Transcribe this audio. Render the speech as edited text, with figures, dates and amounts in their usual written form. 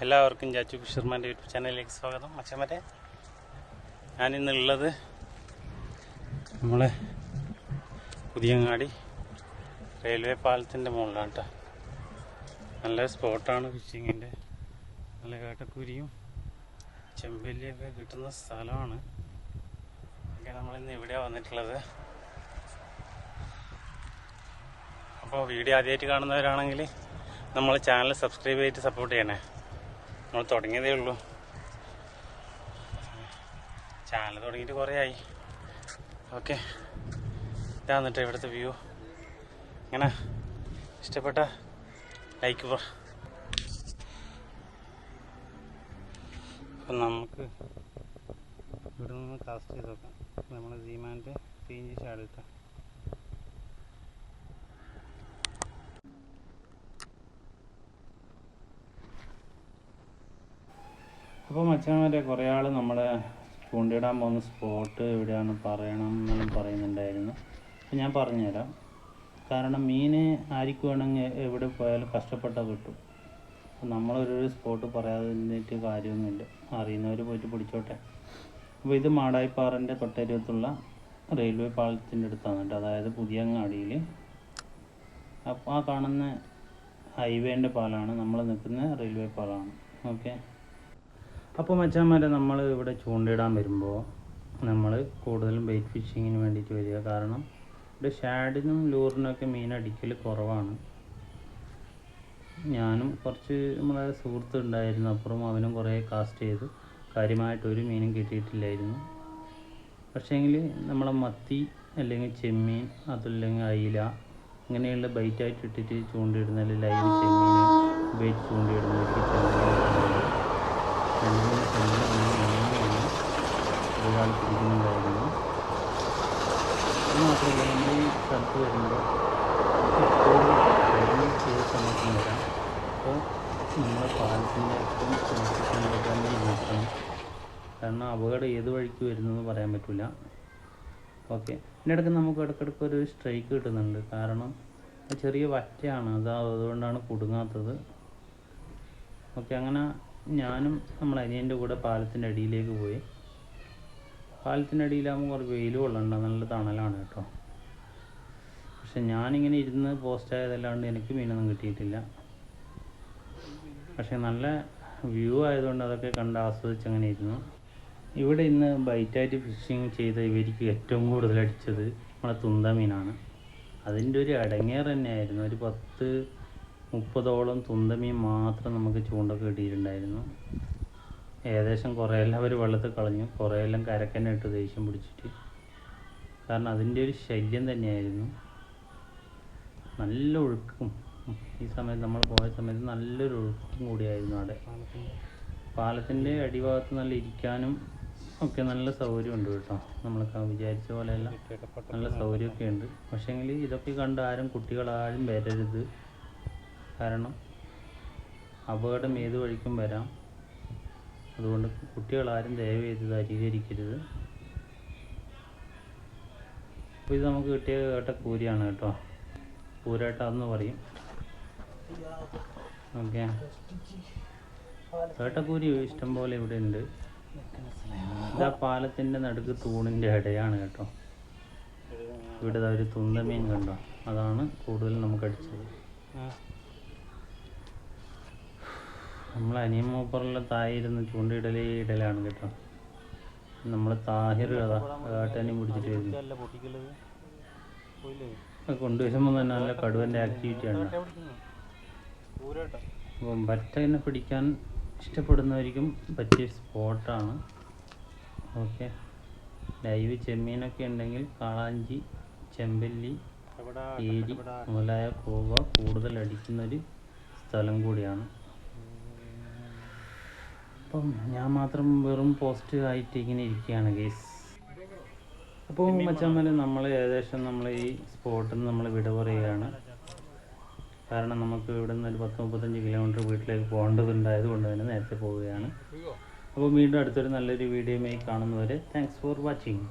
എല്ലാവർക്കും ചാച്ചു ഫിഷർമാൻ്റെ യൂട്യൂബ് ചാനലിലേക്ക് സ്വാഗതം. മച്ചന്മാരെ, ഞാനിന്നുള്ളത് നമ്മളെ പുതിയങ്ങാടി റെയിൽവേ പാലത്തിൻ്റെ മുകളിലാണ് കേട്ടോ. നല്ല സ്പോട്ടാണ് ഫിഷിങ്ങിൻ്റെ. നല്ല കാട്ടക്കൂരിയും ചെമ്പല്ലിയൊക്കെ കിട്ടുന്ന സ്ഥലമാണ്. ഒക്കെ നമ്മളിന്ന് ഇവിടെയാണ് വന്നിട്ടുള്ളത്. അപ്പോൾ വീഡിയോ ആദ്യമായിട്ട് കാണുന്നവരാണെങ്കിൽ നമ്മൾ ചാനൽ സബ്സ്ക്രൈബ് ചെയ്തിട്ട് സപ്പോർട്ട് ചെയ്യണേ. നമ്മൾ തുടങ്ങിയതേ ഉള്ളൂ. ചാനൽ തുടങ്ങിയിട്ട് കുറേ ആയി. ഓക്കെ, ഇതാ എന്നിട്ട് ഇവിടുത്തെ വ്യൂ. ഇങ്ങനെ ഇഷ്ടപ്പെട്ട ലൈക്ക് പറ. അപ്പം നമുക്ക് ഇവിടെ നിന്ന് കാസ്റ്റ് ചെയ്ത് നോക്കാം. നമ്മൾ സീമാൻ്റെ തീഞ്ചി ഷാഡിട്ട അപ്പോൾ മച്ചാന്മാരെ, കുറേ ആൾ നമ്മളെ ചൂണ്ടിടാൻ പോകുന്ന സ്പോട്ട് എവിടെയാണ് പറയണം എന്നെല്ലാം പറയുന്നുണ്ടായിരുന്നു. അപ്പോൾ ഞാൻ പറഞ്ഞുതരാം. കാരണം മീൻ ആർക്ക് വേണമെങ്കിൽ എവിടെ പോയാലും കഷ്ടപ്പെട്ടാൽ കിട്ടും. അപ്പോൾ നമ്മളൊരു സ്പോട്ട് പറയാതെ നിന്നിട്ട് കാര്യമൊന്നുമില്ല. അറിയുന്നവർ പോയിട്ട് പിടിച്ചോട്ടെ. അപ്പോൾ ഇത് മാടായിപ്പാറൻ്റെ തൊട്ടരുത്തുള്ള റെയിൽവേ പാലത്തിൻ്റെ അടുത്താണ് കേട്ടോ. അതായത് പുതിയങ്ങാടിയിൽ. അപ്പോൾ ആ കാണുന്ന ഹൈവേൻ്റെ പാലമാണ്, നമ്മൾ നിൽക്കുന്ന റെയിൽവേ പാലമാണ്. ഓക്കെ. അപ്പോൾ മച്ചാന്മാരെ, നമ്മൾ ഇവിടെ ചൂണ്ടിടാൻ വരുമ്പോൾ നമ്മൾ കൂടുതലും ബെയ്റ്റ് ഫിഷിങ്ങിന് വേണ്ടിയിട്ട് വരിക. കാരണം ഇവിടെ ഷാഡിനും ലൂറിനൊക്കെ മീൻ അടിക്കൽ കുറവാണ്. ഞാനും കുറച്ച് നമ്മളെ സുഹൃത്ത് ഉണ്ടായിരുന്നു, അപ്പുറം അവനും കുറേ കാസ്റ്റ് ചെയ്തു. കാര്യമായിട്ടൊരു മീനും കിട്ടിയിട്ടില്ലായിരുന്നു. പക്ഷേങ്കിൽ നമ്മളെ മത്തി അല്ലെങ്കിൽ ചെമ്മീൻ, അതല്ലെങ്കിൽ അയില, ഇങ്ങനെയുള്ള ബൈറ്റായിട്ട് ഇട്ടിട്ട് ചൂണ്ടിയിടുന്നതിൽ ലൈവ് ചെമ്മീൻ ബൈറ്റ് ചൂണ്ടിയിടുന്നവർക്ക് ഒരാൾ പിടിക്കുന്നുണ്ടായിരുന്നു. അത് മാത്രമല്ല, നമ്മൾ ഈ സ്ഥലത്ത് വരുമ്പോൾ എപ്പോഴും ചെയ്ത സമയത്ത് വരാം. അപ്പോൾ നമ്മളെ പാലത്തിൻ്റെ ഏറ്റവും സുരക്ഷിതമായി തന്നെ നോക്കണം. കാരണം അപകടം ഏത് വഴിക്ക് വരുന്നതെന്ന് പറയാൻ പറ്റില്ല. ഓക്കെ. ഇതിൻ്റെ ഇടയ്ക്ക് നമുക്ക് ഇടയ്ക്കിടയ്ക്ക് ഒരു സ്ട്രൈക്ക് കിട്ടുന്നുണ്ട്. കാരണം ചെറിയ വറ്റയാണ്, അതുകൊണ്ടാണ് കുടുങ്ങാത്തത്. ഓക്കെ. അങ്ങനെ ഞാനും നമ്മളെ അനിയൻ്റെ കൂടെ പാലത്തിൻ്റെ അടിയിലേക്ക് പോയി. പാലത്തിൻ്റെ അടിയിലാകുമ്പോൾ കുറേ വെയിൽ കൊള്ളണ്ട, നല്ല തണലാണ് കേട്ടോ. പക്ഷെ ഞാനിങ്ങനെ ഇരുന്ന് പോസ്റ്റായതല്ലാണ്ട് എനിക്ക് മീനൊന്നും കിട്ടിയിട്ടില്ല. പക്ഷെ നല്ല വ്യൂ ആയതുകൊണ്ട് അതൊക്കെ കണ്ട് ആസ്വദിച്ചങ്ങനെ ഇരുന്നു. ഇവിടെ ഇന്ന് ബൈറ്റായിട്ട് ഫിഷിങ് ചെയ്ത ഇവർക്ക് ഏറ്റവും കൂടുതൽ അടിച്ചത് നമ്മളെ തുന്ത മീനാണ്. അതിൻ്റെ ഒരു അടങ്ങേറ് തന്നെയായിരുന്നു. ഒരു 10-30ഓളം തുന്തമീൻ മാത്രം നമുക്ക് ചൂണ്ടൊക്കെ കിട്ടിയിട്ടുണ്ടായിരുന്നു. ഏകദേശം കുറേയെല്ലാം അവർ വെള്ളത്തിൽ കളഞ്ഞു, കുറേയെല്ലാം കരക്കന്നെ ഇട്ട് ദേഷ്യം പിടിച്ചിട്ട്. കാരണം അതിൻ്റെ ഒരു ശല്യം തന്നെയായിരുന്നു. നല്ല ഒഴുക്കും ഈ സമയത്ത്, നമ്മൾ പോയ സമയത്ത് നല്ലൊരു ഒഴുക്കും കൂടിയായിരുന്നു അവിടെ. പാലത്തിൻ്റെ അടിഭാഗത്ത് നല്ല ഇരിക്കാനും ഒക്കെ നല്ല സൗകര്യമുണ്ട് കേട്ടോ. നമ്മളൊക്കെ വിചാരിച്ച പോലെയല്ല, നല്ല സൗകര്യമൊക്കെ ഉണ്ട്. പക്ഷേങ്കിൽ ഇതൊക്കെ കണ്ട് ആരും കുട്ടികളാരും വരരുത്. കാരണം അപകടം ഏത് വഴിക്കും വരാം. അതുകൊണ്ട് കുട്ടികളാരും ദയവ് ചെയ്ത് അരികരിക്കരുത്. അപ്പോൾ ഇത് നമുക്ക് കിട്ടിയ കേട്ടക്കൂരിയാണ് കേട്ടോ. കൂരാട്ടാന്ന് പറയും. ഓക്കെ. കേട്ടക്കൂരി ഇഷ്ടം പോലെ ഇവിടെ ഉണ്ട്. ഇതാ പാലത്തിൻ്റെ നടുക്ക് തൂണിൻ്റെ ഇടയാണ് കേട്ടോ. ഇവിടെ ഒരു തുന്തമീൻ കണ്ടോ, അതാണ് കൂടുതൽ നമുക്ക് അടിച്ചത്. നമ്മൾ അനിയൻ മൂപ്പറുള്ള തായിരുന്ന് ചൂണ്ടിടലാണ് കേട്ടോ. നമ്മൾ താഹിർ കാട്ടാനും പിടിച്ചിട്ട് വരുന്നു. കൊണ്ടുവരുമ്പോൾ തന്നെ നല്ല കടുവൻ്റെ ആക്ടിവിറ്റിയാണ്. അപ്പം ബറ്റനെ പിടിക്കാൻ ഇഷ്ടപ്പെടുന്നവർക്കും പറ്റിയ സ്പോട്ടാണ്. ഓക്കെ. ലൈവ് ചെമ്മീനൊക്കെ ഉണ്ടെങ്കിൽ കാളാഞ്ചി, ചെമ്പല്ലി, ഏരി മുതലായ കൂവ കൂടുതൽ അടിക്കുന്നൊരു സ്ഥലം കൂടിയാണ്. അപ്പം ഞാൻ മാത്രം വെറും പോസ്റ്റ് ആയിട്ട് ഇങ്ങനെ ഇരിക്കുകയാണ് ഗൈസ്. അപ്പോൾ മച്ചാന്മാരെ, നമ്മൾ ഏകദേശം നമ്മൾ ഈ സ്പോട്ടിൽ നിന്ന് നമ്മൾ വിട പറയുകയാണ്. കാരണം നമുക്ക് ഇവിടെ നിന്ന് ഒരു 10-35 കിലോമീറ്റർ വീട്ടിലേക്ക് പോകേണ്ടതുണ്ടായത് കൊണ്ട് തന്നെ നേരത്തെ പോവുകയാണ്. അപ്പോൾ വീണ്ടും അടുത്തൊരു നല്ലൊരു വീഡിയോയുമായി കാണുന്നവരെ താങ്ക്സ് ഫോർ വാച്ചിങ്.